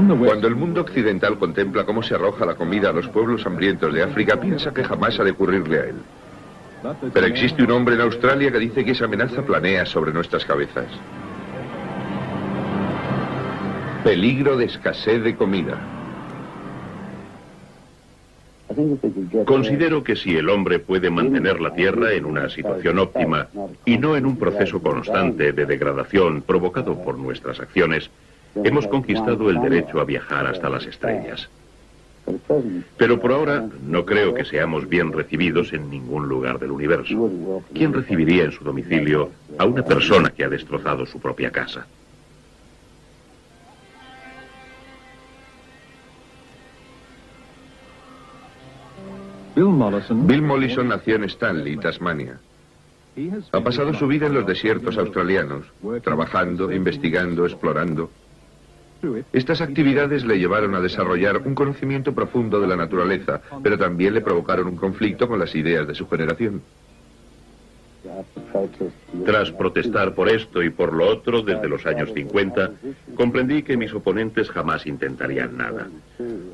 Cuando el mundo occidental contempla cómo se arroja la comida a los pueblos hambrientos de África, piensa que jamás ha de ocurrirle a él. Pero existe un hombre en Australia que dice que esa amenaza planea sobre nuestras cabezas. Peligro de escasez de comida. Considero que si el hombre puede mantener la Tierra en una situación óptima y no en un proceso constante de degradación provocado por nuestras acciones, hemos conquistado el derecho a viajar hasta las estrellas. Pero por ahora no creo que seamos bien recibidos en ningún lugar del universo. ¿Quién recibiría en su domicilio a una persona que ha destrozado su propia casa? Bill Mollison nació en Stanley, Tasmania. Ha pasado su vida en los desiertos australianos, trabajando, investigando, explorando. Estas actividades le llevaron a desarrollar un conocimiento profundo de la naturaleza, pero también le provocaron un conflicto con las ideas de su generación. Tras protestar por esto y por lo otro desde los años 50, comprendí que mis oponentes jamás intentarían nada.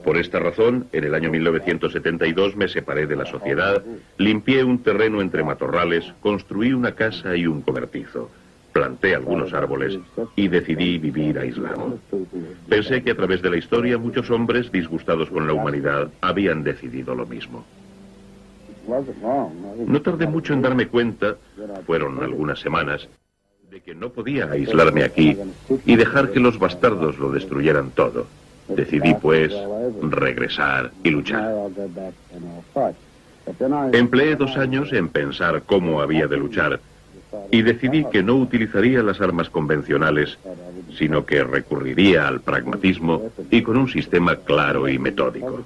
Por esta razón, en el año 1972 me separé de la sociedad, limpié un terreno entre matorrales, construí una casa y un cobertizo, planté algunos árboles y decidí vivir aislado. Pensé que a través de la historia muchos hombres disgustados con la humanidad habían decidido lo mismo. No tardé mucho en darme cuenta, fueron algunas semanas, de que no podía aislarme aquí y dejar que los bastardos lo destruyeran todo. Decidí, pues, regresar y luchar. Empleé 2 años en pensar cómo había de luchar y decidí que no utilizaría las armas convencionales, sino que recurriría al pragmatismo y con un sistema claro y metódico.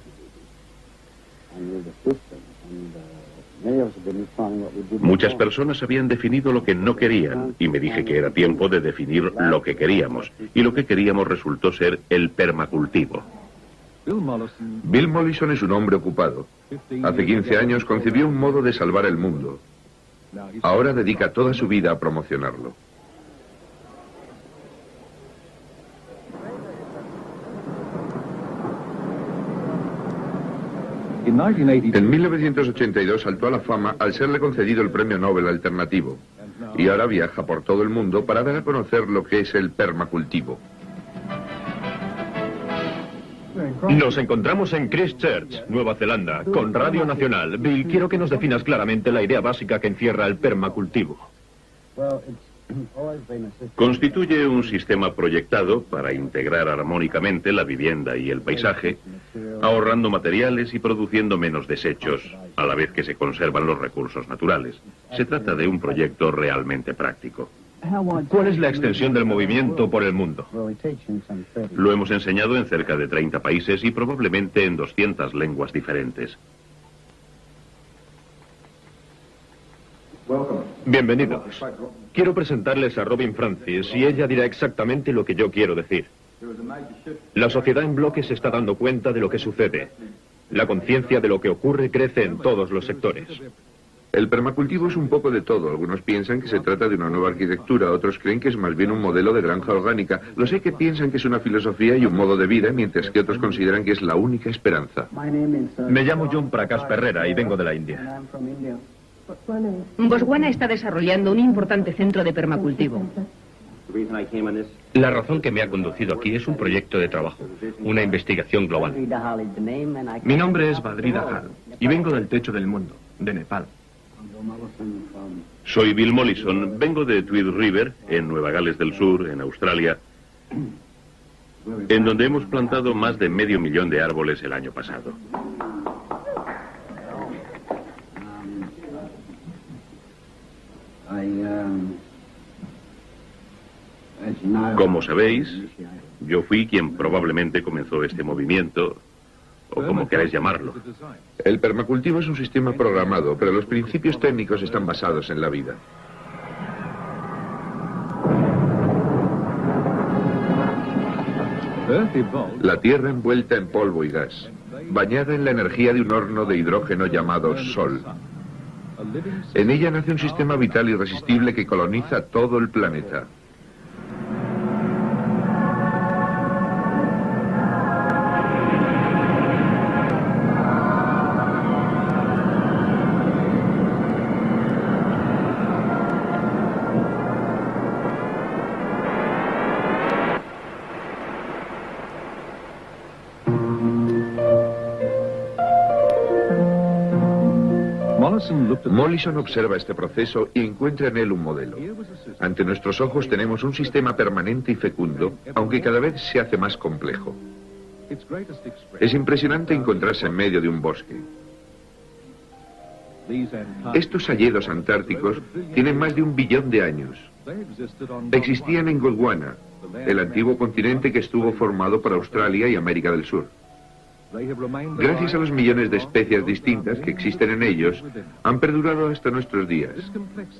Muchas personas habían definido lo que no querían y me dije que era tiempo de definir lo que queríamos, y lo que queríamos resultó ser el permacultivo. Bill Mollison es un hombre ocupado. Hace 15 años concibió un modo de salvar el mundo. Ahora dedica toda su vida a promocionarlo. En 1982 saltó a la fama al serle concedido el Premio Nobel Alternativo y ahora viaja por todo el mundo para dar a conocer lo que es el permacultivo. Nos encontramos en Christchurch, Nueva Zelanda, con Radio Nacional. Bill, quiero que nos definas claramente la idea básica que encierra el permacultivo. Constituye un sistema proyectado para integrar armónicamente la vivienda y el paisaje, ahorrando materiales y produciendo menos desechos, a la vez que se conservan los recursos naturales. Se trata de un proyecto realmente práctico. ¿Cuál es la extensión del movimiento por el mundo? Lo hemos enseñado en cerca de 30 países y probablemente en 200 lenguas diferentes. Bienvenidos. Quiero presentarles a Robin Francis y ella dirá exactamente lo que yo quiero decir. La sociedad en bloque se está dando cuenta de lo que sucede. La conciencia de lo que ocurre crece en todos los sectores. El permacultivo es un poco de todo. Algunos piensan que se trata de una nueva arquitectura, otros creen que es más bien un modelo de granja orgánica. Los hay que piensan que es una filosofía y un modo de vida, mientras que otros consideran que es la única esperanza. Me llamo John Prakash Perrera y vengo de la India. Botswana está desarrollando un importante centro de permacultivo. La razón que me ha conducido aquí es un proyecto de trabajo, una investigación global. Mi nombre es Badri Dahal y vengo del techo del mundo, de Nepal. Soy Bill Mollison, vengo de Tweed River, en Nueva Gales del Sur, en Australia, en donde hemos plantado más de 500.000 de árboles el año pasado. Como sabéis, yo fui quien probablemente comenzó este movimiento, o como queráis llamarlo. El permacultivo es un sistema programado, pero los principios técnicos están basados en la vida. La tierra envuelta en polvo y gas, bañada en la energía de un horno de hidrógeno llamado Sol. En ella nace un sistema vital irresistible que coloniza todo el planeta. Mollison observa este proceso y encuentra en él un modelo. Ante nuestros ojos tenemos un sistema permanente y fecundo, aunque cada vez se hace más complejo. Es impresionante encontrarse en medio de un bosque. Estos hayedos antárticos tienen más de 1 billón de años. Existían en Gondwana, el antiguo continente que estuvo formado por Australia y América del Sur. Gracias a los millones de especies distintas que existen en ellos, han perdurado hasta nuestros días.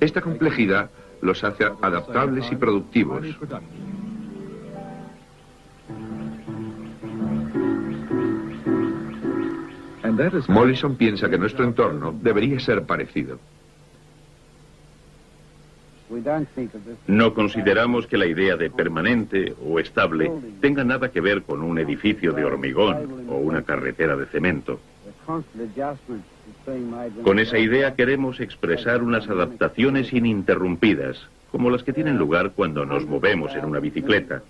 Esta complejidad los hace adaptables y productivos. Mollison piensa que nuestro entorno debería ser parecido. No consideramos que la idea de permanente o estable tenga nada que ver con un edificio de hormigón o una carretera de cemento. Con esa idea queremos expresar unas adaptaciones ininterrumpidas, como las que tienen lugar cuando nos movemos en una bicicleta.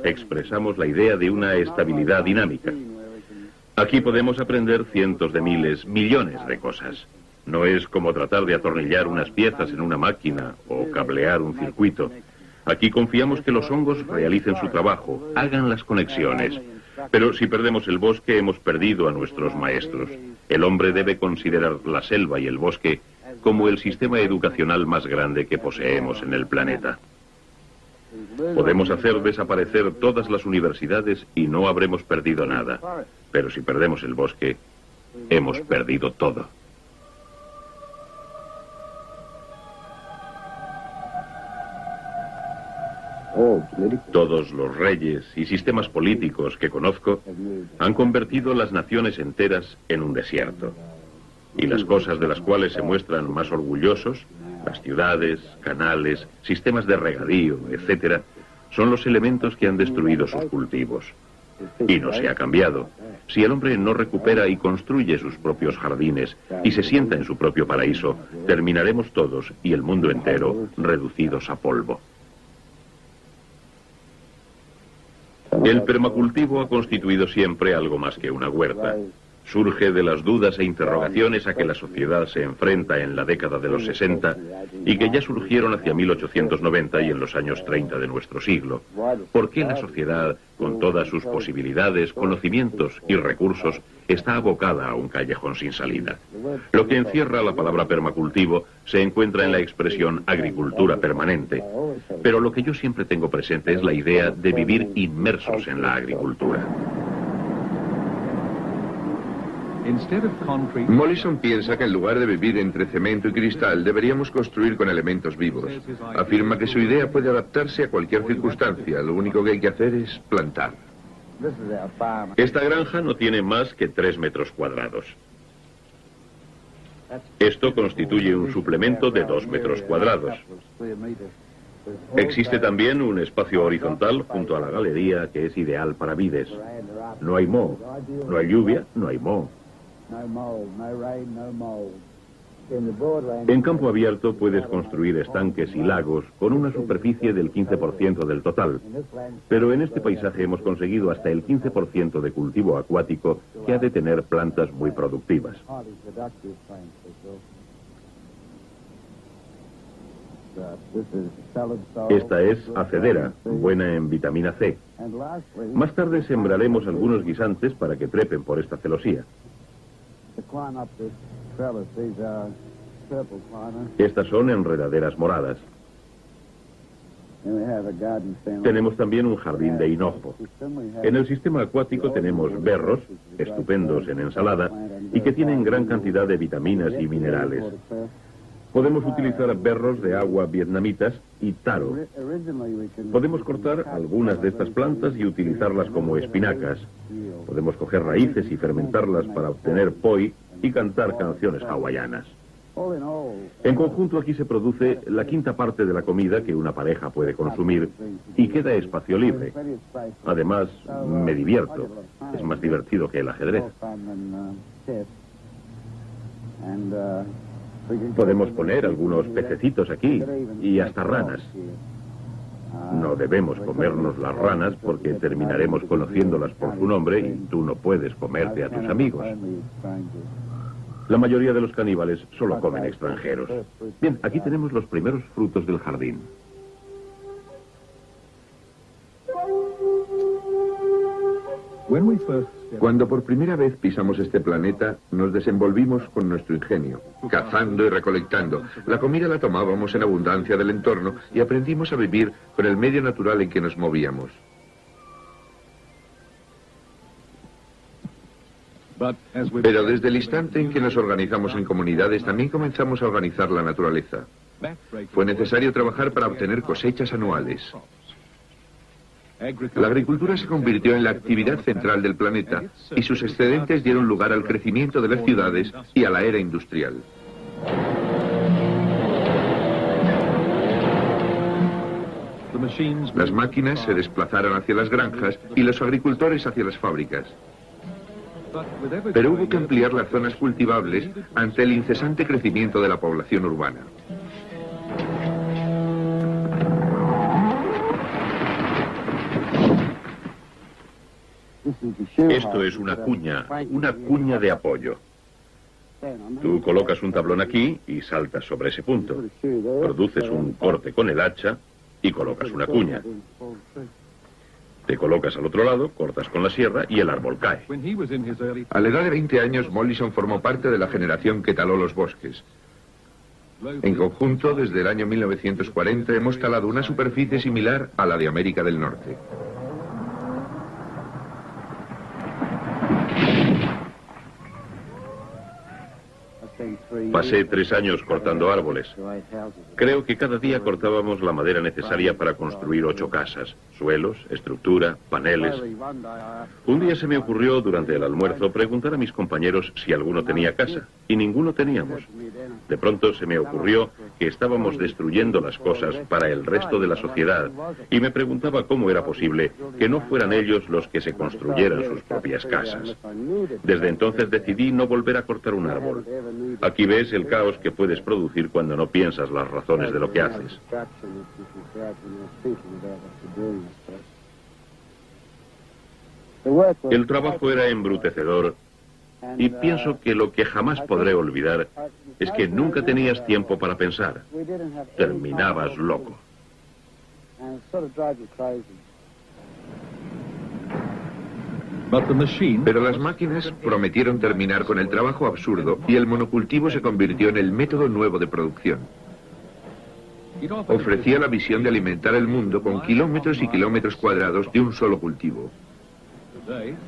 Expresamos la idea de una estabilidad dinámica. Aquí podemos aprender cientos de miles, millones de cosas. No es como tratar de atornillar unas piezas en una máquina o cablear un circuito. Aquí confiamos que los hongos realicen su trabajo, hagan las conexiones. Pero si perdemos el bosque, hemos perdido a nuestros maestros. El hombre debe considerar la selva y el bosque como el sistema educacional más grande que poseemos en el planeta. Podemos hacer desaparecer todas las universidades y no habremos perdido nada. Pero si perdemos el bosque, hemos perdido todo. Todos los reyes y sistemas políticos que conozco han convertido las naciones enteras en un desierto. Y las cosas de las cuales se muestran más orgullosos, las ciudades, canales, sistemas de regadío, etc., son los elementos que han destruido sus cultivos. Y no se ha cambiado. Si el hombre no recupera y construye sus propios jardines y se sienta en su propio paraíso, terminaremos todos y el mundo entero reducidos a polvo. El permacultivo ha constituido siempre algo más que una huerta. Surge de las dudas e interrogaciones a que la sociedad se enfrenta en la década de los 60 y que ya surgieron hacia 1890 y en los años 30 de nuestro siglo. ¿Por qué la sociedad, con todas sus posibilidades, conocimientos y recursos, está abocada a un callejón sin salida? Lo que encierra la palabra permacultivo se encuentra en la expresión agricultura permanente, pero lo que yo siempre tengo presente es la idea de vivir inmersos en la agricultura. Mollison piensa que en lugar de vivir entre cemento y cristal, deberíamos construir con elementos vivos. Afirma que su idea puede adaptarse a cualquier circunstancia, lo único que hay que hacer es plantar. Esta granja no tiene más que 3 metros cuadrados. Esto constituye un suplemento de 2 metros cuadrados. Existe también un espacio horizontal junto a la galería que es ideal para vides. No hay moho, no hay lluvia, no hay moho. En campo abierto puedes construir estanques y lagos con una superficie del 15% del total, pero en este paisaje hemos conseguido hasta el 15% de cultivo acuático que ha de tener plantas muy productivas. Esta es acedera, buena en vitamina C. Más tarde sembraremos algunos guisantes para que trepen por esta celosía. Estas son enredaderas moradas. Tenemos también un jardín de hinojo. En el sistema acuático tenemos berros, estupendos en ensalada, y que tienen gran cantidad de vitaminas y minerales. Podemos utilizar berros de agua vietnamitas y taro. Podemos cortar algunas de estas plantas y utilizarlas como espinacas. Podemos coger raíces y fermentarlas para obtener poi y cantar canciones hawaianas. En conjunto aquí se produce la 1/5 parte de la comida que una pareja puede consumir y queda espacio libre. Además, me divierto. Es más divertido que el ajedrez. Podemos poner algunos pececitos aquí y hasta ranas. No debemos comernos las ranas porque terminaremos conociéndolas por su nombre y tú no puedes comerte a tus amigos. La mayoría de los caníbales solo comen extranjeros. Bien, aquí tenemos los primeros frutos del jardín. Cuando por primera vez pisamos este planeta, nos desenvolvimos con nuestro ingenio, cazando y recolectando. La comida la tomábamos en abundancia del entorno y aprendimos a vivir con el medio natural en que nos movíamos. Pero desde el instante en que nos organizamos en comunidades, también comenzamos a organizar la naturaleza. Fue necesario trabajar para obtener cosechas anuales. La agricultura se convirtió en la actividad central del planeta y sus excedentes dieron lugar al crecimiento de las ciudades y a la era industrial. Las máquinas se desplazaron hacia las granjas y los agricultores hacia las fábricas. Pero hubo que ampliar las zonas cultivables ante el incesante crecimiento de la población urbana. Esto es una cuña de apoyo. Tú colocas un tablón aquí y saltas sobre ese punto. Produces un corte con el hacha y colocas una cuña. Te colocas al otro lado, cortas con la sierra y el árbol cae. A la edad de 20 años, Mollison formó parte de la generación que taló los bosques. En conjunto, desde el año 1940, hemos talado una superficie similar a la de América del Norte. Pasé 3 años cortando árboles. Creo que cada día cortábamos la madera necesaria para construir 8 casas, suelos, estructura, paneles. Un día se me ocurrió durante el almuerzo preguntar a mis compañeros si alguno tenía casa, y ninguno teníamos. De pronto se me ocurrió que estábamos destruyendo las cosas para el resto de la sociedad, y me preguntaba cómo era posible que no fueran ellos los que se construyeran sus propias casas. Desde entonces decidí no volver a cortar un árbol. Aquí ves el caos que puedes producir cuando no piensas las razones de lo que haces. El trabajo era embrutecedor y pienso que lo que jamás podré olvidar es que nunca tenías tiempo para pensar. Terminabas loco. Pero las máquinas prometieron terminar con el trabajo absurdo y el monocultivo se convirtió en el método nuevo de producción. Ofrecía la visión de alimentar el mundo con kilómetros y kilómetros cuadrados de un solo cultivo.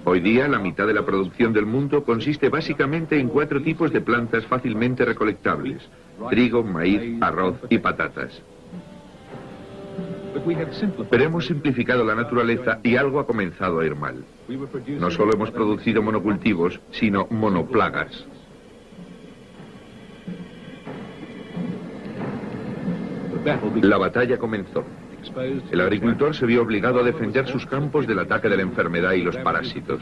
Hoy día, la mitad de la producción del mundo consiste básicamente en 4 tipos de plantas fácilmente recolectables: trigo, maíz, arroz y patatas. Pero hemos simplificado la naturaleza y algo ha comenzado a ir mal. No solo hemos producido monocultivos, sino monoplagas. La batalla comenzó. El agricultor se vio obligado a defender sus campos del ataque de la enfermedad y los parásitos.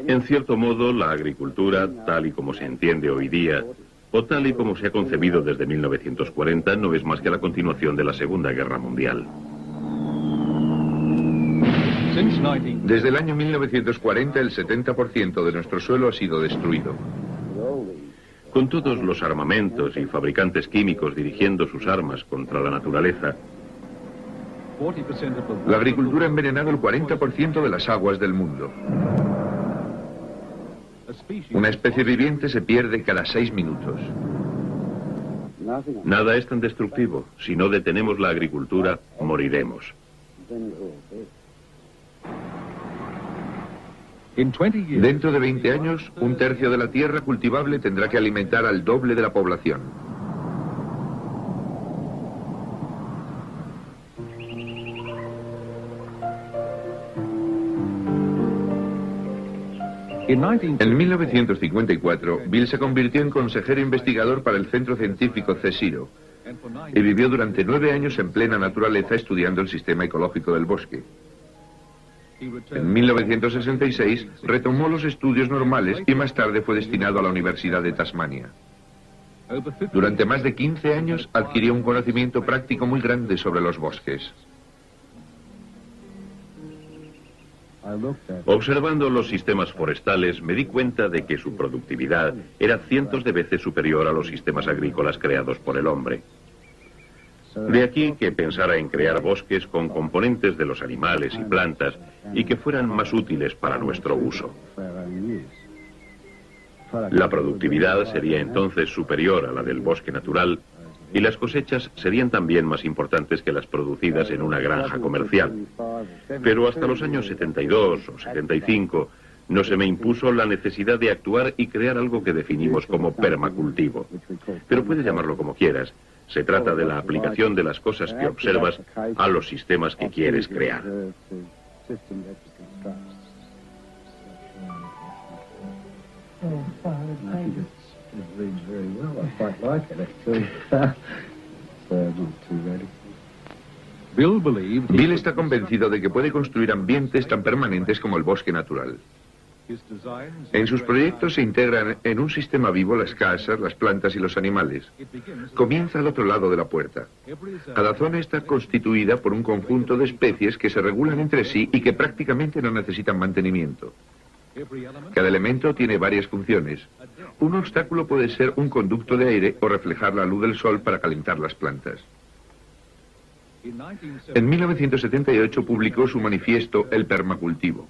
En cierto modo, la agricultura, tal y como se entiende hoy día, o tal y como se ha concebido desde 1940, no es más que la continuación de la Segunda Guerra Mundial. Desde el año 1940, el 70% de nuestro suelo ha sido destruido. Con todos los armamentos y fabricantes químicos dirigiendo sus armas contra la naturaleza, la agricultura ha envenenado el 40% de las aguas del mundo. Una especie viviente se pierde cada 6 minutos. Nada es tan destructivo. Si no detenemos la agricultura, moriremos. Dentro de 20 años, 1/3 de la tierra cultivable tendrá que alimentar al doble de la población. En 1954, Bill se convirtió en consejero investigador para el centro científico CSIRO y vivió durante 9 años en plena naturaleza estudiando el sistema ecológico del bosque. En 1966 retomó los estudios normales y más tarde fue destinado a la Universidad de Tasmania. Durante más de 15 años adquirió un conocimiento práctico muy grande sobre los bosques. Observando los sistemas forestales, me di cuenta de que su productividad era cientos de veces superior a los sistemas agrícolas creados por el hombre. De aquí que pensara en crear bosques con componentes de los animales y plantas y que fueran más útiles para nuestro uso. La productividad sería entonces superior a la del bosque natural y las cosechas serían también más importantes que las producidas en una granja comercial. Pero hasta los años 72 o 75 no se me impuso la necesidad de actuar y crear algo que definimos como permacultivo. Pero puedes llamarlo como quieras. Se trata de la aplicación de las cosas que observas a los sistemas que quieres crear. Bill está convencido de que puede construir ambientes tan permanentes como el bosque natural. En sus proyectos se integran en un sistema vivo las casas, las plantas y los animales. Comienza al otro lado de la puerta. Cada zona está constituida por un conjunto de especies que se regulan entre sí y que prácticamente no necesitan mantenimiento. Cada elemento tiene varias funciones. Un obstáculo puede ser un conducto de aire o reflejar la luz del sol para calentar las plantas. En 1978 publicó su manifiesto El permacultivo.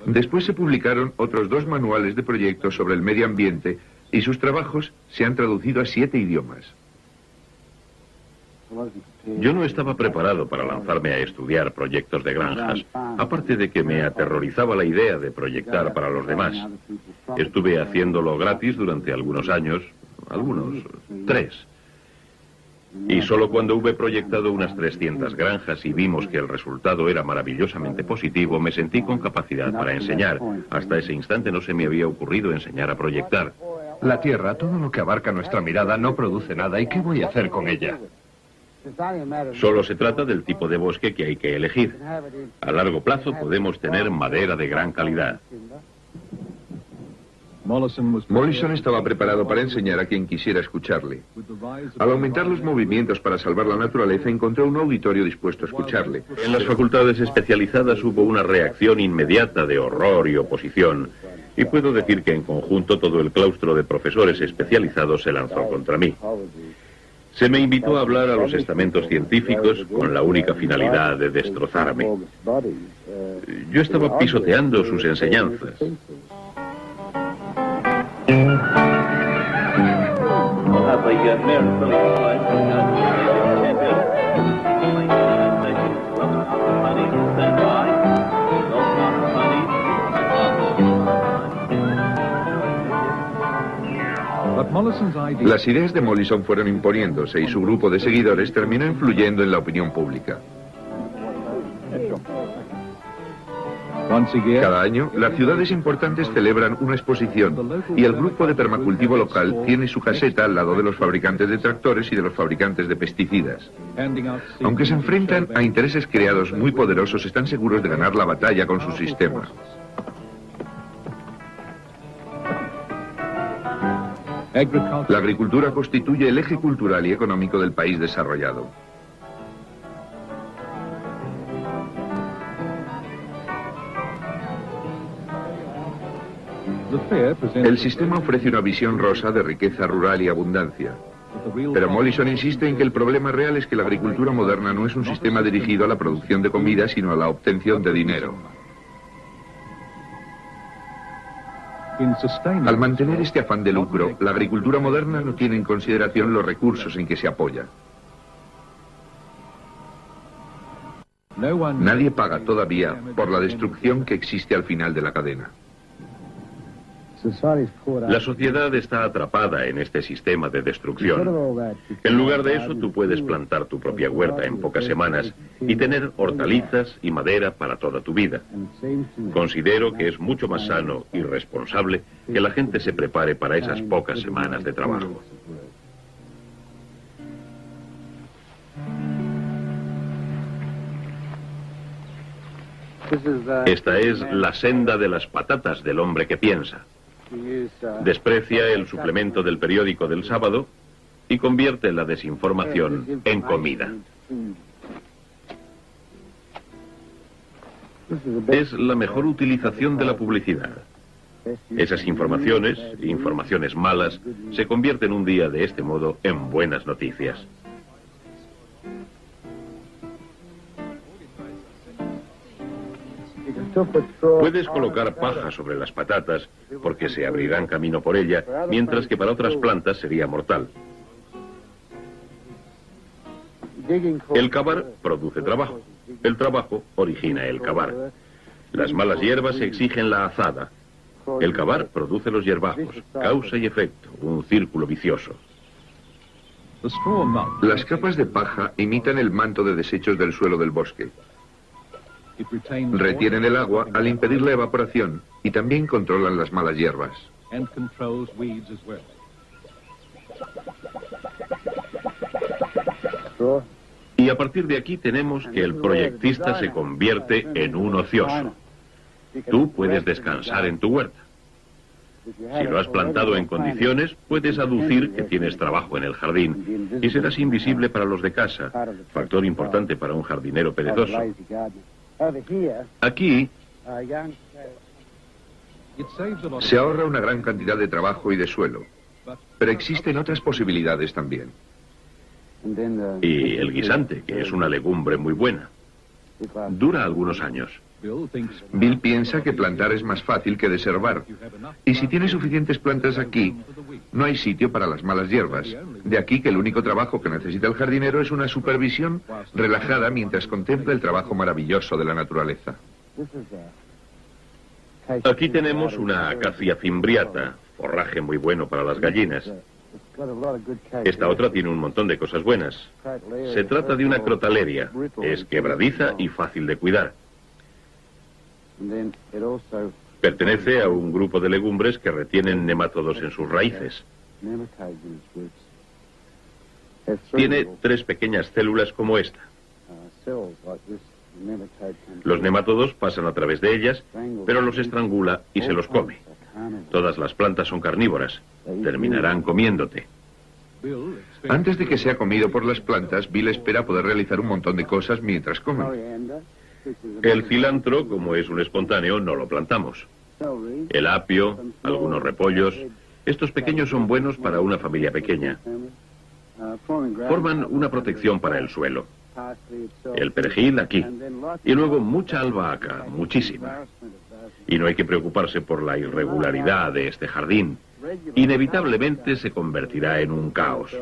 Después se publicaron otros 2 manuales de proyectos sobre el medio ambiente y sus trabajos se han traducido a 7 idiomas. Yo no estaba preparado para lanzarme a estudiar proyectos de granjas, aparte de que me aterrorizaba la idea de proyectar para los demás. Estuve haciéndolo gratis durante algunos años, 3. Y solo cuando hube proyectado unas 300 granjas y vimos que el resultado era maravillosamente positivo, me sentí con capacidad para enseñar. Hasta ese instante no se me había ocurrido enseñar a proyectar. La tierra, todo lo que abarca nuestra mirada, no produce nada. ¿Y qué voy a hacer con ella? Solo se trata del tipo de bosque que hay que elegir. A largo plazo podemos tener madera de gran calidad. Mollison estaba preparado para enseñar a quien quisiera escucharle. Al aumentar los movimientos para salvar la naturaleza, encontró un auditorio dispuesto a escucharle. En las facultades especializadas hubo una reacción inmediata de horror y oposición, y puedo decir que en conjunto todo el claustro de profesores especializados se lanzó contra mí. Se me invitó a hablar a los estamentos científicos con la única finalidad de destrozarme. Yo estaba pisoteando sus enseñanzas. Las ideas de Mollison fueron imponiéndose y su grupo de seguidores terminó influyendo en la opinión pública. Cada año, las ciudades importantes celebran una exposición y el grupo de permacultivo local tiene su caseta al lado de los fabricantes de tractores y de los fabricantes de pesticidas. Aunque se enfrentan a intereses creados muy poderosos, están seguros de ganar la batalla con su sistema. La agricultura constituye el eje cultural y económico del país desarrollado. El sistema ofrece una visión rosa de riqueza rural y abundancia. Pero Mollison insiste en que el problema real es que la agricultura moderna no es un sistema dirigido a la producción de comida, sino a la obtención de dinero. Al mantener este afán de lucro, la agricultura moderna no tiene en consideración los recursos en que se apoya. Nadie paga todavía por la destrucción que existe al final de la cadena. La sociedad está atrapada en este sistema de destrucción. En lugar de eso, tú puedes plantar tu propia huerta en pocas semanas y tener hortalizas y madera para toda tu vida. Considero que es mucho más sano y responsable que la gente se prepare para esas pocas semanas de trabajo. Esta es la senda de las patatas del hombre que piensa. Desprecia el suplemento del periódico del sábado y convierte la desinformación en comida. Es la mejor utilización de la publicidad. Esas informaciones malas, se convierten un día de este modo en buenas noticias. Puedes colocar paja sobre las patatas porque se abrirán camino por ella, mientras que para otras plantas sería mortal. El cavar produce trabajo. El trabajo origina el cavar. Las malas hierbas exigen la azada. El cavar produce los hierbajos. Causa y efecto, un círculo vicioso. Las capas de paja imitan el manto de desechos del suelo del bosque. Retienen el agua al impedir la evaporación y también controlan las malas hierbas. Y a partir de aquí tenemos que el proyectista se convierte en un ocioso. Tú puedes descansar en tu huerta. Si lo has plantado en condiciones, puedes aducir que tienes trabajo en el jardín y serás invisible para los de casa, factor importante para un jardinero perezoso. Aquí se ahorra una gran cantidad de trabajo y de suelo, pero existen otras posibilidades también. Y el guisante, que es una legumbre muy buena, dura algunos años. Bill piensa que plantar es más fácil que deservar, y si tiene suficientes plantas aquí, no hay sitio para las malas hierbas. De aquí que el único trabajo que necesita el jardinero es una supervisión relajada mientras contempla el trabajo maravilloso de la naturaleza. Aquí tenemos una acacia fimbriata, forraje muy bueno para las gallinas. Esta otra tiene un montón de cosas buenas. Se trata de una crotaleria, es quebradiza y fácil de cuidar. Pertenece a un grupo de legumbres que retienen nemátodos en sus raíces. Tiene 3 pequeñas células como esta. Los nemátodos pasan a través de ellas, pero los estrangula y se los come. Todas las plantas son carnívoras. Terminarán comiéndote. Antes de que sea comido por las plantas, Bill espera poder realizar un montón de cosas mientras come. El cilantro, como es un espontáneo, no lo plantamos. El apio, algunos repollos. Estos pequeños son buenos para una familia pequeña. Forman una protección para el suelo. El perejil aquí. Y luego mucha albahaca, muchísima. Y no hay que preocuparse por la irregularidad de este jardín. Inevitablemente se convertirá en un caos.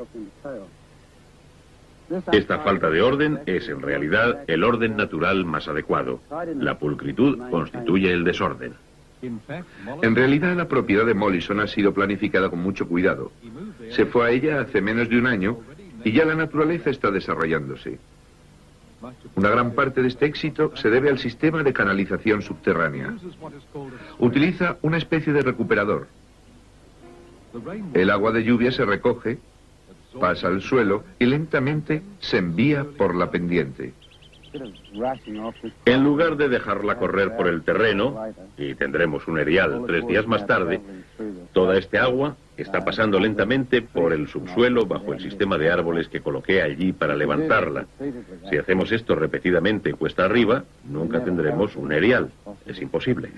Esta falta de orden es en realidad el orden natural más adecuado. La pulcritud constituye el desorden. En realidad la propiedad de Mollison ha sido planificada con mucho cuidado. Se fue a ella hace menos de un año y ya la naturaleza está desarrollándose. Una gran parte de este éxito se debe al sistema de canalización subterránea. Utiliza una especie de recuperador. El agua de lluvia se recoge, pasa al suelo y lentamente se envía por la pendiente. En lugar de dejarla correr por el terreno, y tendremos un erial 3 días más tarde, toda este agua está pasando lentamente por el subsuelo bajo el sistema de árboles que coloqué allí para levantarla. Si hacemos esto repetidamente cuesta arriba, nunca tendremos un erial. Es imposible.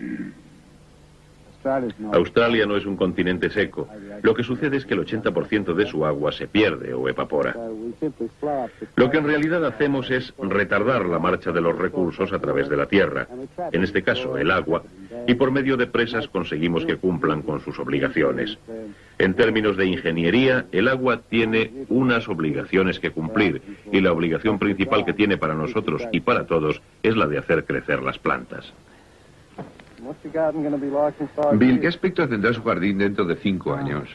Australia no es un continente seco. Lo que sucede es que el 80% de su agua se pierde o evapora. Lo que en realidad hacemos es retardar la marcha de los recursos a través de la tierra, en este caso el agua, y por medio de presas conseguimos que cumplan con sus obligaciones. En términos de ingeniería, el agua tiene unas obligaciones que cumplir, y la obligación principal que tiene para nosotros y para todos es la de hacer crecer las plantas. Bill, ¿qué aspecto tendrá su jardín dentro de 5 años?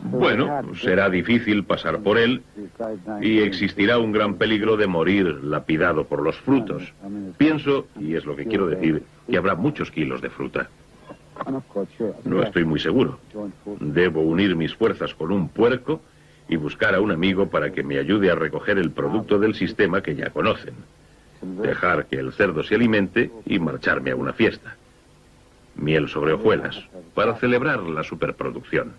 Bueno, será difícil pasar por él y existirá un gran peligro de morir lapidado por los frutos. Pienso, y es lo que quiero decir, que habrá muchos kilos de fruta. No estoy muy seguro. Debo unir mis fuerzas con un puerco y buscar a un amigo para que me ayude a recoger el producto del sistema que ya conocen. dejar que el cerdo se alimente y marcharme a una fiesta. Miel sobre hojuelas, para celebrar la superproducción.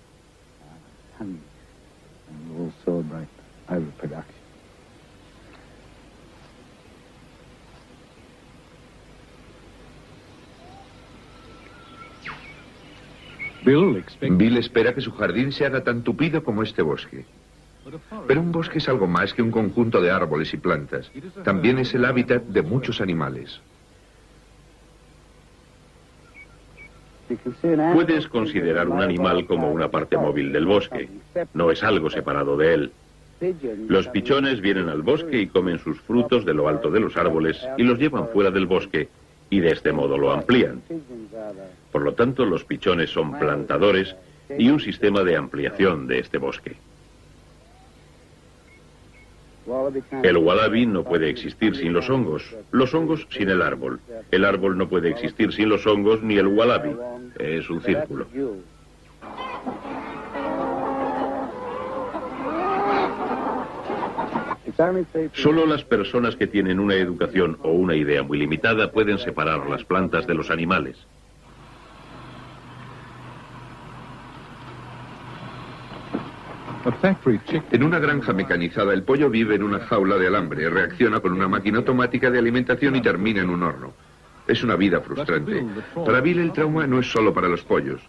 Bill espera que su jardín se haga tan tupido como este bosque. Pero un bosque es algo más que un conjunto de árboles y plantas. También es el hábitat de muchos animales. Puedes considerar un animal como una parte móvil del bosque. No es algo separado de él. Los pichones vienen al bosque y comen sus frutos de lo alto de los árboles y los llevan fuera del bosque y de este modo lo amplían. Por lo tanto, los pichones son plantadores y un sistema de ampliación de este bosque. El wallaby no puede existir sin los hongos sin el árbol no puede existir sin los hongos ni el wallaby. Es un círculo. Solo las personas que tienen una educación o una idea muy limitada pueden separar las plantas de los animales. En una granja mecanizada, el pollo vive en una jaula de alambre, reacciona con una máquina automática de alimentación y termina en un horno. Es una vida frustrante. Para Bill, el trauma no es solo para los pollos.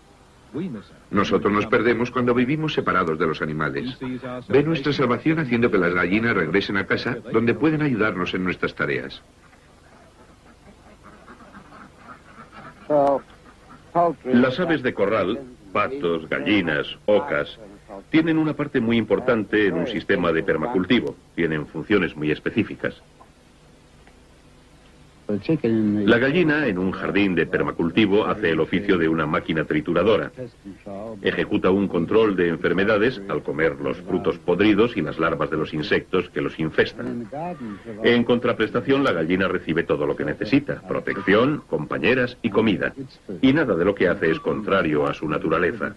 Nosotros nos perdemos cuando vivimos separados de los animales. Ve nuestra salvación haciendo que las gallinas regresen a casa, donde pueden ayudarnos en nuestras tareas. Las aves de corral, patos, gallinas, ocas, tienen una parte muy importante en un sistema de permacultivo. Tienen funciones muy específicas. La gallina, en un jardín de permacultivo, hace el oficio de una máquina trituradora. Ejecuta un control de enfermedades al comer los frutos podridos y las larvas de los insectos que los infestan. En contraprestación, la gallina recibe todo lo que necesita: protección, compañeras y comida. Y nada de lo que hace es contrario a su naturaleza.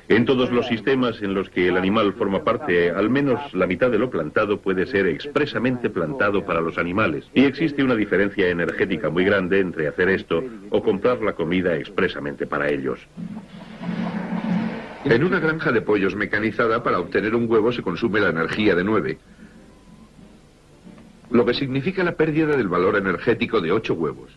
En todos los sistemas en los que el animal forma parte, al menos la mitad de lo plantado puede ser expresamente plantado para los animales. Y existe una diferencia energética muy grande entre hacer esto o comprar la comida expresamente para ellos. En una granja de pollos mecanizada, para obtener un huevo se consume la energía de 9, lo que significa la pérdida del valor energético de 8 huevos.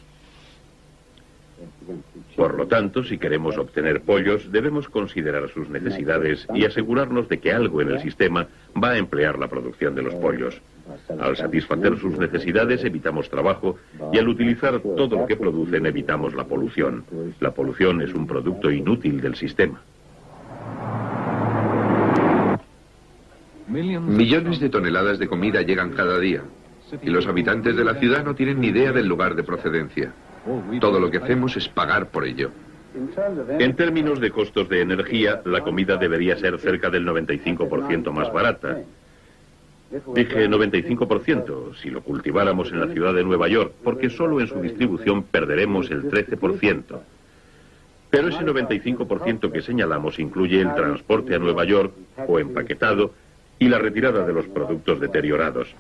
Por lo tanto, si queremos obtener pollos, debemos considerar sus necesidades y asegurarnos de que algo en el sistema va a emplear la producción de los pollos. Al satisfacer sus necesidades, evitamos trabajo, y al utilizar todo lo que producen, evitamos la polución. La polución es un producto inútil del sistema. Millones de toneladas de comida llegan cada día, y los habitantes de la ciudad no tienen ni idea del lugar de procedencia. Todo lo que hacemos es pagar por ello. En términos de costos de energía, la comida debería ser cerca del 95% más barata. Dije 95%, si lo cultiváramos en la ciudad de Nueva York, porque solo en su distribución perderemos el 13%. Pero ese 95% que señalamos incluye el transporte a Nueva York, o empaquetado, y la retirada de los productos deteriorados.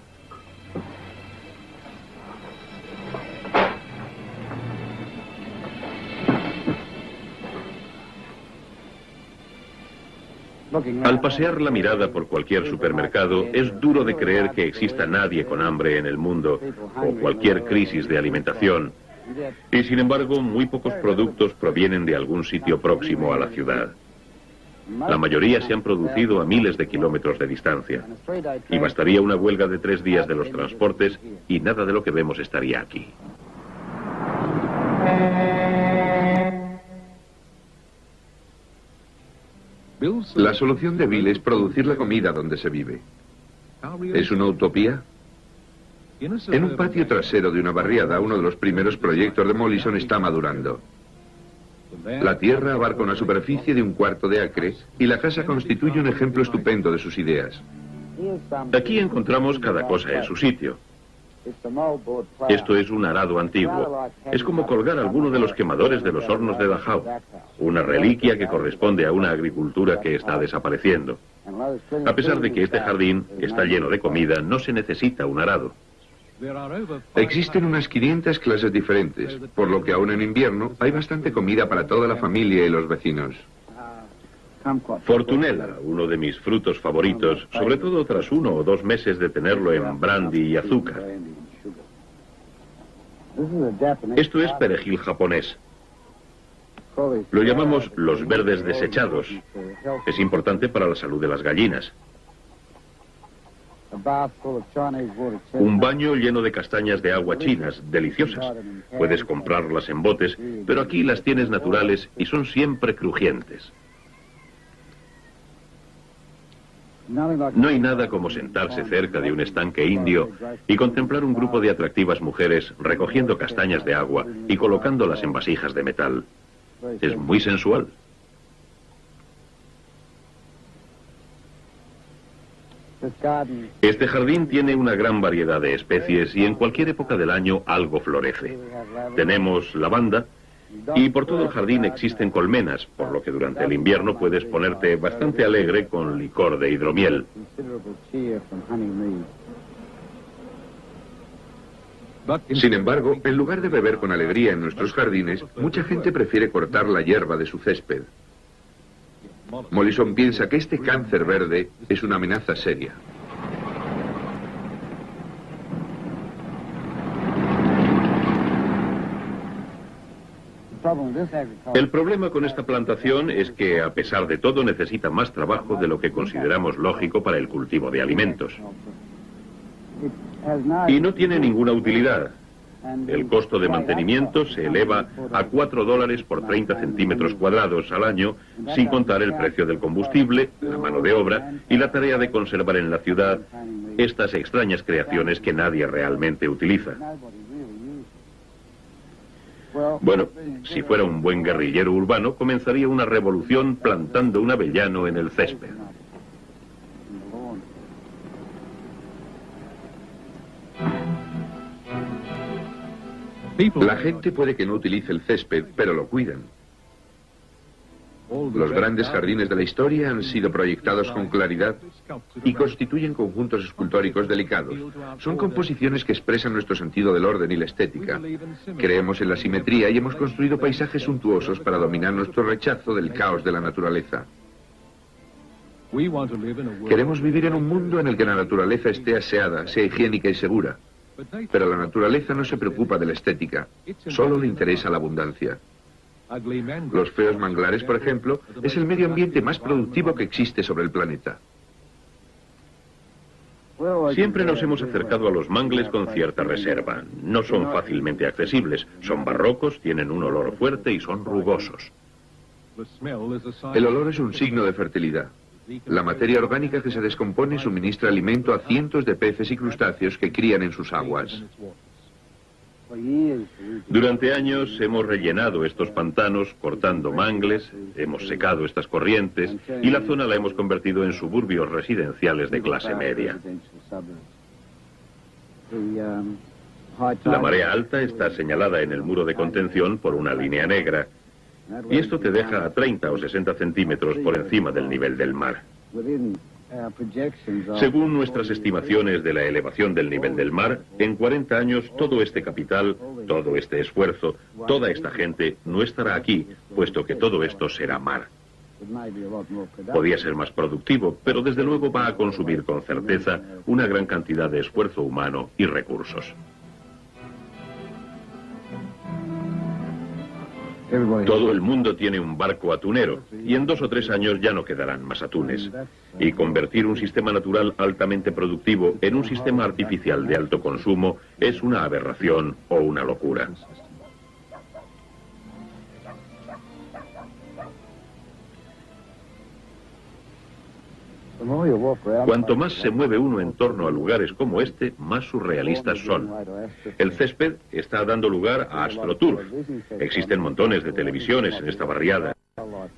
Al pasear la mirada por cualquier supermercado, es duro de creer que exista nadie con hambre en el mundo o cualquier crisis de alimentación. Y sin embargo, muy pocos productos provienen de algún sitio próximo a la ciudad. La mayoría se han producido a miles de kilómetros de distancia. Y bastaría una huelga de 3 días de los transportes y nada de lo que vemos estaría aquí. La solución de Bill es producir la comida donde se vive. ¿Es una utopía? En un patio trasero de una barriada, uno de los primeros proyectos de Mollison está madurando. La tierra abarca una superficie de 1/4 de acre y la casa constituye un ejemplo estupendo de sus ideas. Aquí encontramos cada cosa en su sitio. Esto es un arado antiguo. Es como colgar alguno de los quemadores de los hornos de Dachau, una reliquia que corresponde a una agricultura que está desapareciendo. A pesar de que este jardín está lleno de comida, no se necesita un arado. Existen unas 500 clases diferentes, por lo que aún en invierno hay bastante comida para toda la familia y los vecinos. Fortunella, uno de mis frutos favoritos, sobre todo tras 1 o 2 meses de tenerlo en brandy y azúcar. Esto es perejil japonés. Lo llamamos los verdes desechados. Es importante para la salud de las gallinas. Un baño lleno de castañas de agua chinas, deliciosas. Puedes comprarlas en botes, pero aquí las tienes naturales y son siempre crujientes. No hay nada como sentarse cerca de un estanque indio y contemplar un grupo de atractivas mujeres recogiendo castañas de agua y colocándolas en vasijas de metal. Es muy sensual. Este jardín tiene una gran variedad de especies y en cualquier época del año algo florece. Tenemos lavanda y por todo el jardín existen colmenas, por lo que durante el invierno puedes ponerte bastante alegre con licor de hidromiel. Sin embargo, en lugar de beber con alegría en nuestros jardines, mucha gente prefiere cortar la hierba de su césped. Mollison piensa que este cáncer verde es una amenaza seria. El problema con esta plantación es que, a pesar de todo, necesita más trabajo de lo que consideramos lógico para el cultivo de alimentos. Y no tiene ninguna utilidad. El costo de mantenimiento se eleva a $4 por 30 centímetros cuadrados al año, sin contar el precio del combustible, la mano de obra y la tarea de conservar en la ciudad estas extrañas creaciones que nadie realmente utiliza. Bueno, si fuera un buen guerrillero urbano, comenzaría una revolución plantando un avellano en el césped. La gente puede que no utilice el césped, pero lo cuidan. Los grandes jardines de la historia han sido proyectados con claridad y constituyen conjuntos escultóricos delicados. Son composiciones que expresan nuestro sentido del orden y la estética. Creemos en la simetría y hemos construido paisajes suntuosos para dominar nuestro rechazo del caos de la naturaleza. Queremos vivir en un mundo en el que la naturaleza esté aseada, sea higiénica y segura. Pero la naturaleza no se preocupa de la estética, solo le interesa la abundancia. Los feos manglares, por ejemplo, es el medio ambiente más productivo que existe sobre el planeta. Siempre nos hemos acercado a los mangles con cierta reserva. No son fácilmente accesibles, son barrocos, tienen un olor fuerte y son rugosos. El olor es un signo de fertilidad. La materia orgánica que se descompone suministra alimento a cientos de peces y crustáceos que crían en sus aguas. Durante años hemos rellenado estos pantanos cortando mangles, hemos secado estas corrientes y la zona la hemos convertido en suburbios residenciales de clase media. La marea alta está señalada en el muro de contención por una línea negra y esto te deja a 30 o 60 centímetros por encima del nivel del mar. Según nuestras estimaciones de la elevación del nivel del mar, en 40 años todo este capital, todo este esfuerzo, toda esta gente no estará aquí, puesto que todo esto será mar. Podía ser más productivo, pero desde luego va a consumir con certeza una gran cantidad de esfuerzo humano y recursos. Todo el mundo tiene un barco atunero y en 2 o 3 años ya no quedarán más atunes. Y convertir un sistema natural altamente productivo en un sistema artificial de alto consumo es una aberración o una locura. Cuanto más se mueve uno en torno a lugares como este, más surrealistas son. El césped está dando lugar a astroturf. Existen montones de televisiones en esta barriada.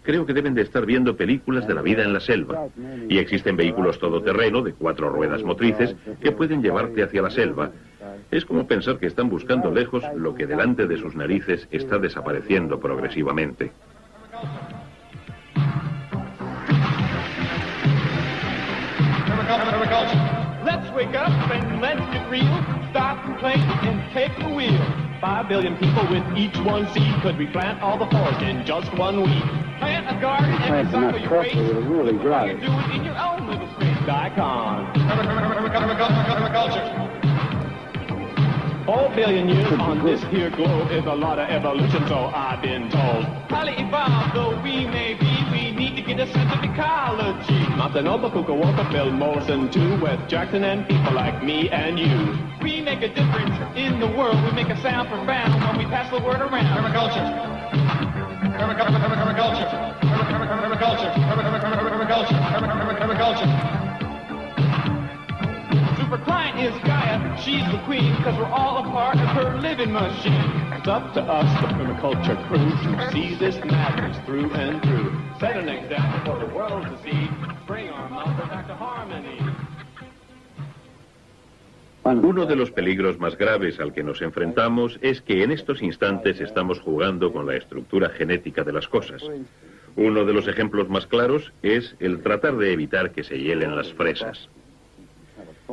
Creo que deben de estar viendo películas de la vida en la selva. Y existen vehículos todoterreno de 4 ruedas motrices que pueden llevarte hacia la selva. Es como pensar que están buscando lejos lo que delante de sus narices está desapareciendo progresivamente. Let's wake up and let's get real. Stop complaining and take the wheel. 5 billion people with each one seed. Could we plant all the forest in just 1 week? Plant a garden and recycle your waste. Really do it in your own little space. Icon. 4 billion years on this here globe is a lot of evolution, so I've been told. Highly evolved though we may be, we need to get a sense of ecology. Matanoba, Fukuoka, Bill Morrison too, Wes Jackson and people like me and you. We make a difference in the world, we make a sound profound when we pass the word around. Permaculture. Permaculture. Permaculture. Permaculture. Permaculture. Super client is Gaia, she's the queen, cause we're all a part of her living machine. It's up to us, the permaculture crew, to see this madness through and through. Set an example for the world to see, bring our mother back to harmony. Uno de los peligros más graves al que nos enfrentamos es que en estos instantes estamos jugando con la estructura genética de las cosas. Uno de los ejemplos más claros es el tratar de evitar que se hielen las fresas.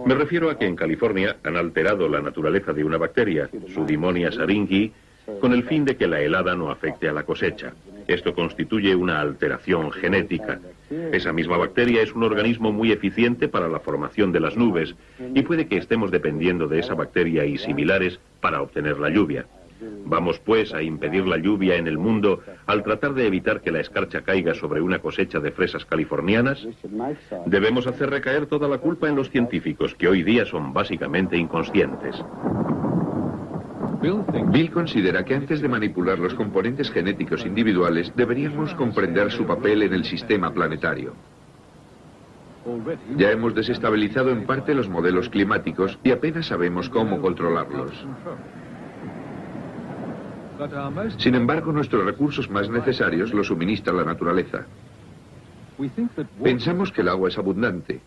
Me refiero a que en California han alterado la naturaleza de una bacteria, Pseudomonas syringae, con el fin de que la helada no afecte a la cosecha. Esto constituye una alteración genética. Esa misma bacteria es un organismo muy eficiente para la formación de las nubes y puede que estemos dependiendo de esa bacteria y similares para obtener la lluvia. Vamos pues a impedir la lluvia en el mundo al tratar de evitar que la escarcha caiga sobre una cosecha de fresas californianas. Debemos hacer recaer toda la culpa en los científicos, que hoy día son básicamente inconscientes. Bill considera que antes de manipular los componentes genéticos individuales deberíamos comprender su papel en el sistema planetario. Ya hemos desestabilizado en parte los modelos climáticos y apenas sabemos cómo controlarlos. Sin embargo, nuestros recursos más necesarios los suministra la naturaleza. Pensamos que el agua es abundante,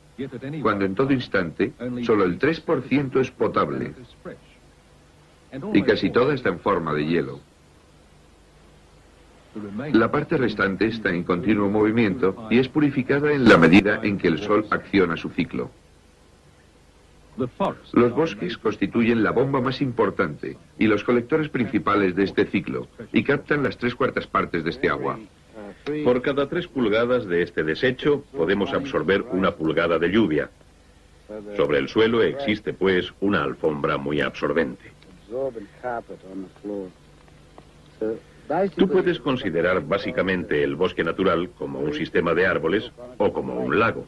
cuando en todo instante solo el 3% es potable y casi toda está en forma de hielo. La parte restante está en continuo movimiento y es purificada en la medida en que el sol acciona su ciclo. Los bosques constituyen la bomba más importante y los colectores principales de este ciclo y captan las 3/4 partes de este agua. Por cada 3 pulgadas de este desecho podemos absorber 1 pulgada de lluvia. Sobre el suelo existe pues una alfombra muy absorbente. Tú puedes considerar básicamente el bosque natural como un sistema de árboles o como un lago.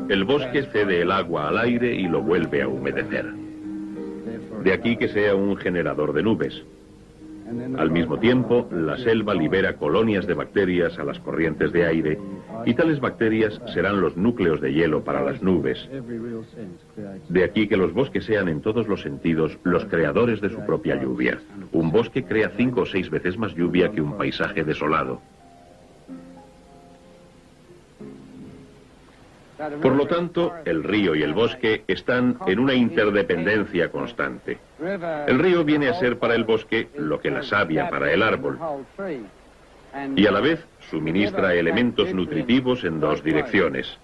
El bosque cede el agua al aire y lo vuelve a humedecer. De aquí que sea un generador de nubes. Al mismo tiempo, la selva libera colonias de bacterias a las corrientes de aire y tales bacterias serán los núcleos de hielo para las nubes. De aquí que los bosques sean en todos los sentidos los creadores de su propia lluvia. Un bosque crea 5 o 6 veces más lluvia que un paisaje desolado. Por lo tanto, el río y el bosque están en una interdependencia constante. El río viene a ser para el bosque lo que la savia para el árbol, y a la vez suministra elementos nutritivos en 2 direcciones.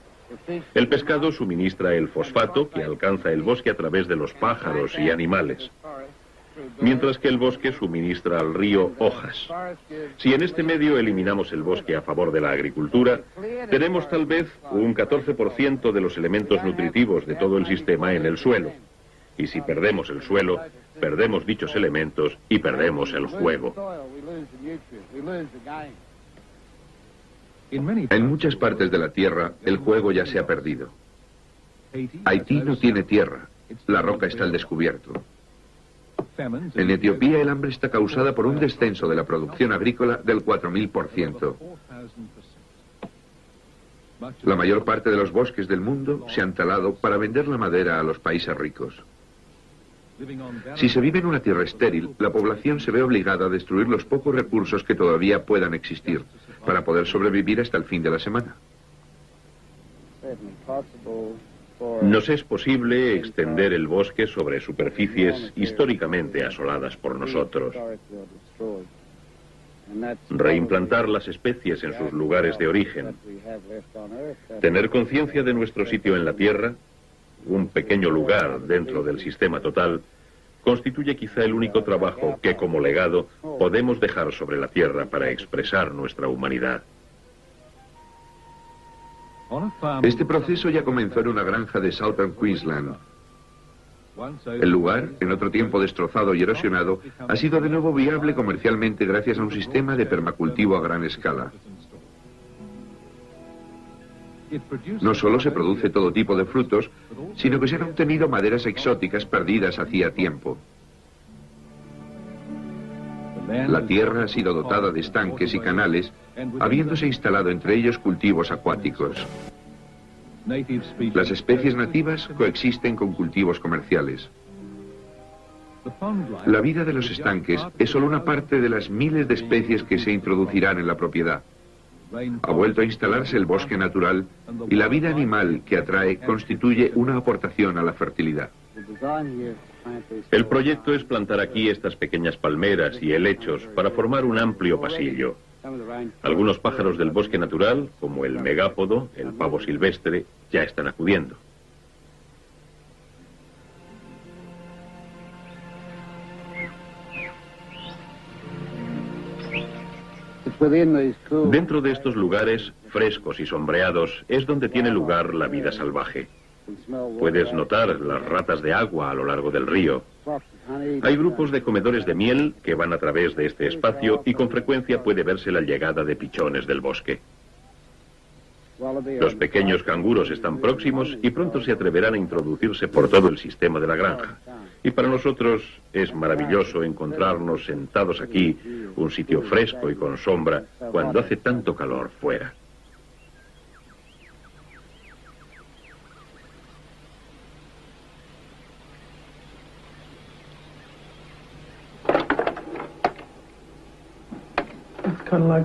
El pescado suministra el fosfato que alcanza el bosque a través de los pájaros y animales, mientras que el bosque suministra al río hojas. Si en este medio eliminamos el bosque a favor de la agricultura, tenemos tal vez un 14% de los elementos nutritivos de todo el sistema en el suelo. Y si perdemos el suelo, perdemos dichos elementos y perdemos el juego. En muchas partes de la Tierra, el juego ya se ha perdido. Haití no tiene tierra, la roca está al descubierto. En Etiopía el hambre está causada por un descenso de la producción agrícola del 4000%. La mayor parte de los bosques del mundo se han talado para vender la madera a los países ricos. Si se vive en una tierra estéril, la población se ve obligada a destruir los pocos recursos que todavía puedan existir para poder sobrevivir hasta el fin de la semana. Nos es posible extender el bosque sobre superficies históricamente asoladas por nosotros, reimplantar las especies en sus lugares de origen, tener conciencia de nuestro sitio en la Tierra, un pequeño lugar dentro del sistema total, constituye quizá el único trabajo que como legado podemos dejar sobre la Tierra para expresar nuestra humanidad. Este proceso ya comenzó en una granja de Southern Queensland. El lugar, en otro tiempo destrozado y erosionado, ha sido de nuevo viable comercialmente gracias a un sistema de permacultivo a gran escala. No solo se produce todo tipo de frutos, sino que se han obtenido maderas exóticas perdidas hacía tiempo. La tierra ha sido dotada de estanques y canales, habiéndose instalado entre ellos cultivos acuáticos. Las especies nativas coexisten con cultivos comerciales. La vida de los estanques es solo una parte de las miles de especies que se introducirán en la propiedad. Ha vuelto a instalarse el bosque natural y la vida animal que atrae constituye una aportación a la fertilidad. El proyecto es plantar aquí estas pequeñas palmeras y helechos para formar un amplio pasillo. Algunos pájaros del bosque natural, como el megápodo, el pavo silvestre, ya están acudiendo. Dentro de estos lugares, frescos y sombreados, es donde tiene lugar la vida salvaje. Puedes notar las ratas de agua a lo largo del río. Hay grupos de comedores de miel que van a través de este espacio y con frecuencia puede verse la llegada de pichones del bosque. Los pequeños canguros están próximos y pronto se atreverán a introducirse por todo el sistema de la granja. Y para nosotros es maravilloso encontrarnos sentados aquí, un sitio fresco y con sombra, cuando hace tanto calor fuera.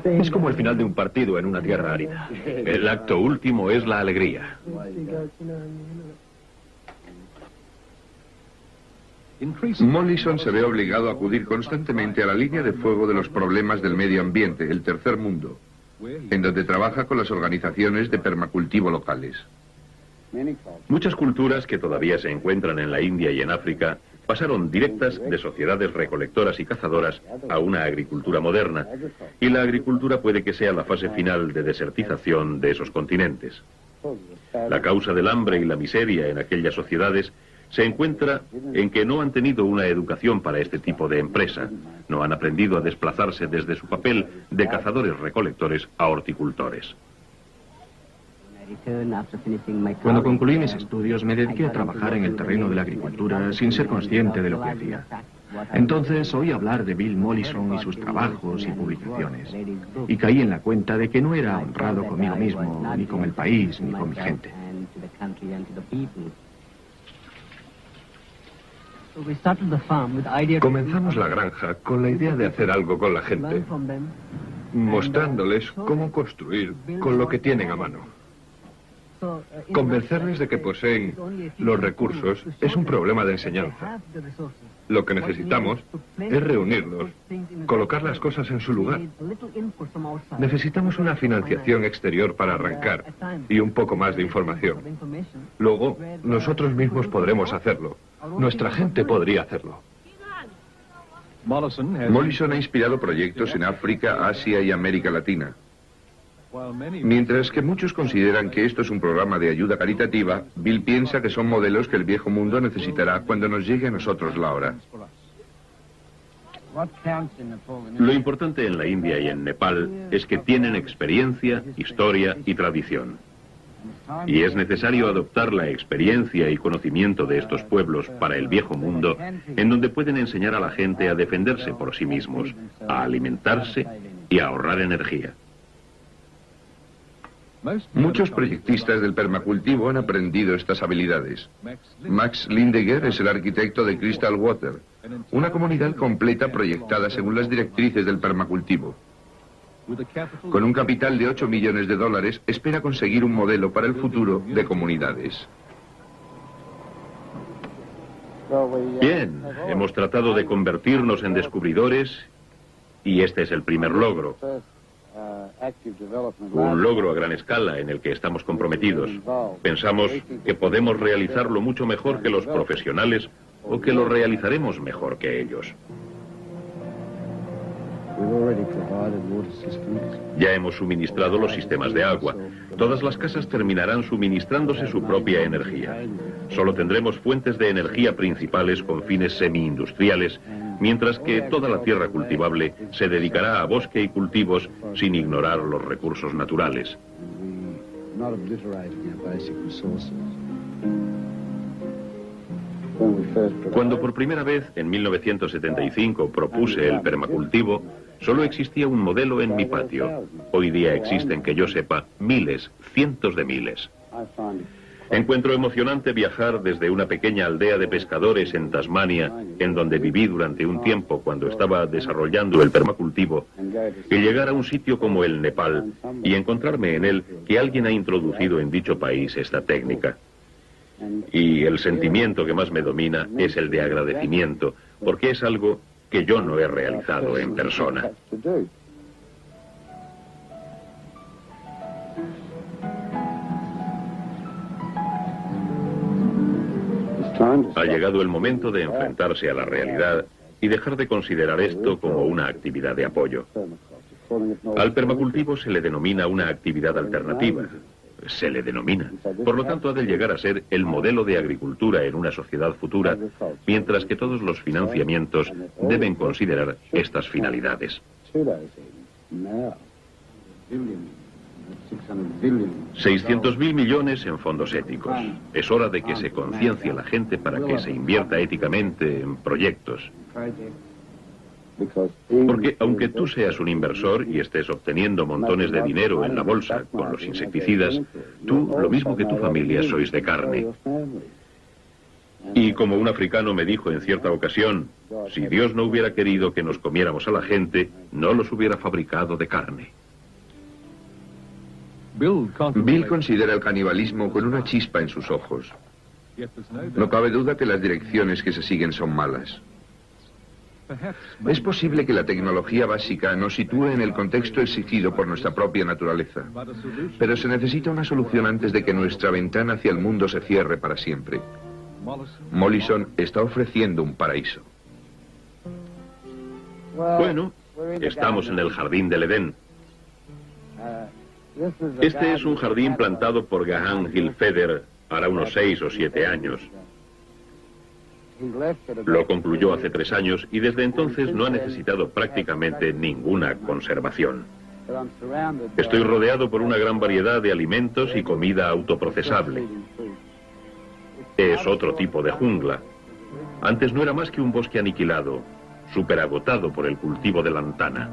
Es como el final de un partido en una tierra árida. El acto último es la alegría. Mollison se ve obligado a acudir constantemente a la línea de fuego de los problemas del medio ambiente, el tercer mundo, en donde trabaja con las organizaciones de permacultivo locales. Muchas culturas que todavía se encuentran en la India y en África pasaron directas de sociedades recolectoras y cazadoras a una agricultura moderna, y la agricultura puede que sea la fase final de desertización de esos continentes. La causa del hambre y la miseria en aquellas sociedades se encuentra en que no han tenido una educación para este tipo de empresa, no han aprendido a desplazarse desde su papel de cazadores-recolectores a horticultores. Cuando concluí mis estudios me dediqué a trabajar en el terreno de la agricultura sin ser consciente de lo que hacía. Entonces oí hablar de Bill Mollison y sus trabajos y publicaciones, y caí en la cuenta de que no era honrado conmigo mismo, ni con el país, ni con mi gente. Comenzamos la granja con la idea de hacer algo con la gente, mostrándoles cómo construir con lo que tienen a mano. Convencerles de que poseen los recursos es un problema de enseñanza. Lo que necesitamos es reunirlos, colocar las cosas en su lugar. Necesitamos una financiación exterior para arrancar y un poco más de información. Luego, nosotros mismos podremos hacerlo. Nuestra gente podría hacerlo. Mollison ha inspirado proyectos en África, Asia y América Latina. Mientras que muchos consideran que esto es un programa de ayuda caritativa, Bill piensa que son modelos que el viejo mundo necesitará cuando nos llegue a nosotros la hora. Lo importante en la India y en Nepal es que tienen experiencia, historia y tradición. Y es necesario adoptar la experiencia y conocimiento de estos pueblos para el viejo mundo, en donde pueden enseñar a la gente a defenderse por sí mismos, a alimentarse y a ahorrar energía. Muchos proyectistas del permacultivo han aprendido estas habilidades. Max Lindegger es el arquitecto de Crystal Water, una comunidad completa proyectada según las directrices del permacultivo. Con un capital de 8 millones de dólares, espera conseguir un modelo para el futuro de comunidades. Bien, hemos tratado de convertirnos en descubridores y este es el primer logro. Un logro a gran escala en el que estamos comprometidos. Pensamos que podemos realizarlo mucho mejor que los profesionales o que lo realizaremos mejor que ellos. Ya hemos suministrado los sistemas de agua. Todas las casas terminarán suministrándose su propia energía. Solo tendremos fuentes de energía principales con fines semi-industriales, mientras que toda la tierra cultivable se dedicará a bosque y cultivos sin ignorar los recursos naturales. Cuando por primera vez, en 1975, propuse el permacultivo, solo existía un modelo en mi patio. Hoy día existen, que yo sepa, miles, cientos de miles. Encuentro emocionante viajar desde una pequeña aldea de pescadores en Tasmania, en donde viví durante un tiempo cuando estaba desarrollando el permacultivo, y llegar a un sitio como el Nepal y encontrarme en él que alguien ha introducido en dicho país esta técnica. Y el sentimiento que más me domina es el de agradecimiento, porque es algo que yo no he realizado en persona. Ha llegado el momento de enfrentarse a la realidad y dejar de considerar esto como una actividad de apoyo. Al permacultivo se le denomina una actividad alternativa. Se le denomina. Por lo tanto, ha de llegar a ser el modelo de agricultura en una sociedad futura, mientras que todos los financiamientos deben considerar estas finalidades. 600.000 millones en fondos éticos. Es hora de que se conciencie a la gente para que se invierta éticamente en proyectos. Porque aunque tú seas un inversor y estés obteniendo montones de dinero en la bolsa con los insecticidas, tú, lo mismo que tu familia, sois de carne. Y como un africano me dijo en cierta ocasión, si Dios no hubiera querido que nos comiéramos a la gente, no los hubiera fabricado de carne. Bill considera el canibalismo con una chispa en sus ojos. No cabe duda que las direcciones que se siguen son malas. Es posible que la tecnología básica nos sitúe en el contexto exigido por nuestra propia naturaleza, pero se necesita una solución antes de que nuestra ventana hacia el mundo se cierre para siempre. Mollison está ofreciendo un paraíso. Bueno, estamos en el jardín del Edén. Este es un jardín plantado por Gahan Gilfeder hará unos 6 o 7 años. Lo concluyó hace 3 años y desde entonces no ha necesitado prácticamente ninguna conservación. Estoy rodeado por una gran variedad de alimentos y comida autoprocesable. Es otro tipo de jungla. Antes no era más que un bosque aniquilado, superagotado por el cultivo de lantana.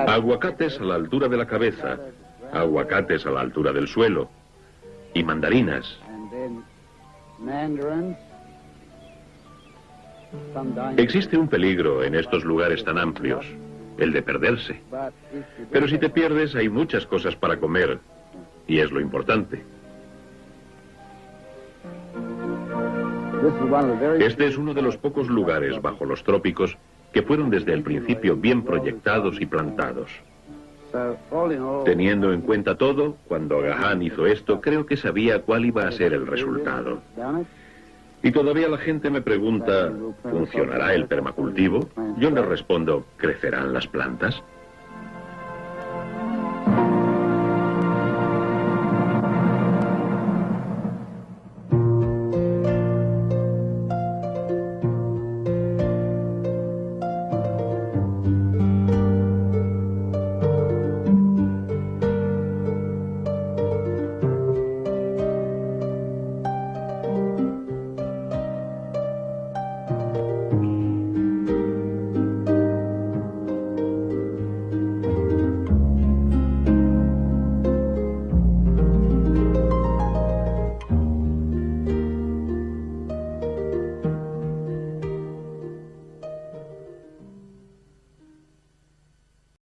Aguacates a la altura de la cabeza, aguacates a la altura del suelo y mandarinas. Existe un peligro en estos lugares tan amplios, el de perderse. Pero si te pierdes hay muchas cosas para comer y es lo importante. Este es uno de los pocos lugares bajo los trópicos que fueron desde el principio bien proyectados y plantados. Teniendo en cuenta todo, cuando Gahan hizo esto, creo que sabía cuál iba a ser el resultado. Y todavía la gente me pregunta, ¿funcionará el permacultivo? Yo les respondo, ¿crecerán las plantas?